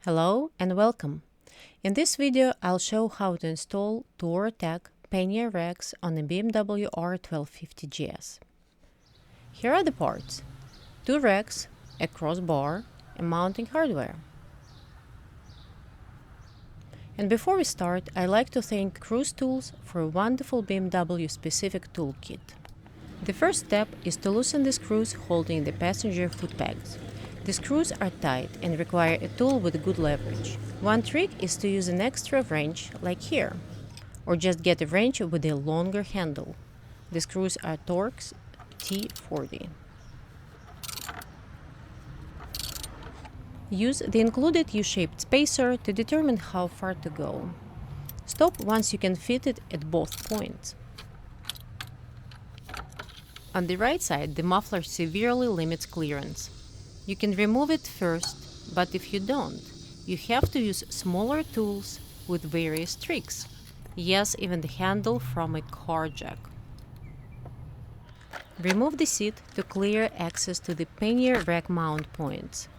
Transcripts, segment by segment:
Hello and welcome. In this video, I'll show how to install Touratech Pannier racks on the BMW R1250GS. Here are the parts: 2 racks, a crossbar, and mounting hardware. And before we start, I'd like to thank Cruise Tools for a wonderful BMW-specific toolkit. The first step is to loosen the screws holding the passenger foot pegs. The screws are tight and require a tool with good leverage. One trick is to use an extra wrench, like here, or just get a wrench with a longer handle. The screws are Torx T40. Use the included U-shaped spacer to determine how far to go. Stop once you can fit it at both points. On the right side, the muffler severely limits clearance. You can remove it first, but if you don't, you have to use smaller tools with various tricks. Yes, even the handle from a car jack. Remove the seat to clear access to the Pannier rack mount points.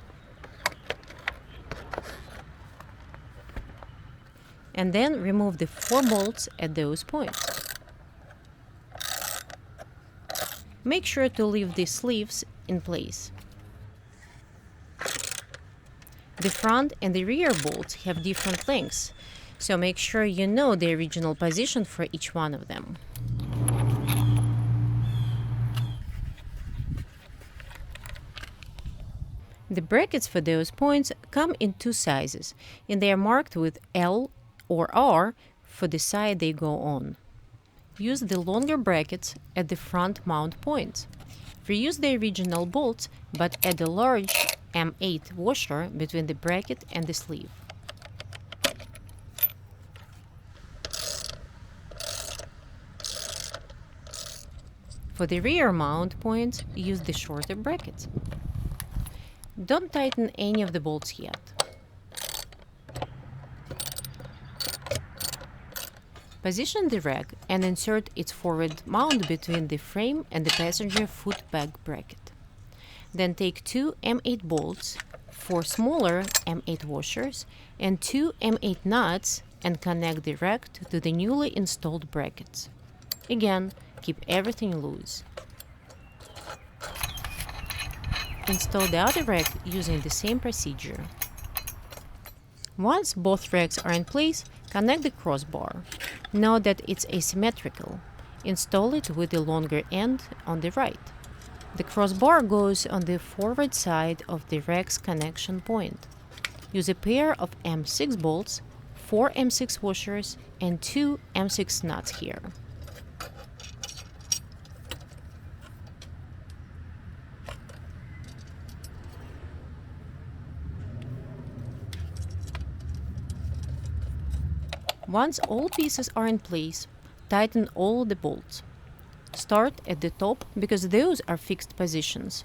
And then remove the 4 bolts at those points. Make sure to leave the sleeves in place. The front and the rear bolts have different lengths, so make sure you know the original position for each one of them. The brackets for those points come in 2 sizes, and they are marked with L or R for the side they go on. Use the longer brackets at the front mount points. Reuse the original bolts, but add a large M8 washer between the bracket and the sleeve. For the rear mount points, use the shorter brackets. Don't tighten any of the bolts yet. Position the rack and insert its forward mount between the frame and the passenger foot peg bracket. Then take 2 M8 bolts, 4 smaller M8 washers, and 2 M8 nuts and connect the rack to the newly installed brackets. Again, keep everything loose. Install the other rack using the same procedure. Once both racks are in place, connect the crossbar. Note that it's asymmetrical. Install it with the longer end on the right. The crossbar goes on the forward side of the rack's connection point. Use a pair of M6 bolts, 4 M6 washers, and 2 M6 nuts here. Once all pieces are in place, tighten all the bolts. Start at the top because those are fixed positions.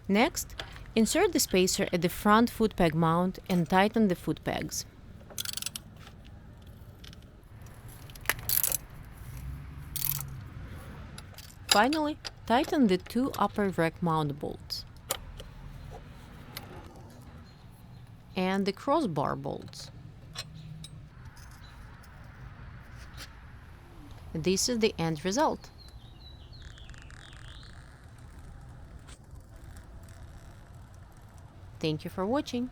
Next, insert the spacer at the front foot peg mount and tighten the foot pegs. Finally, tighten the 2 upper rack mount bolts and the crossbar bolts. This is the end result. Thank you for watching.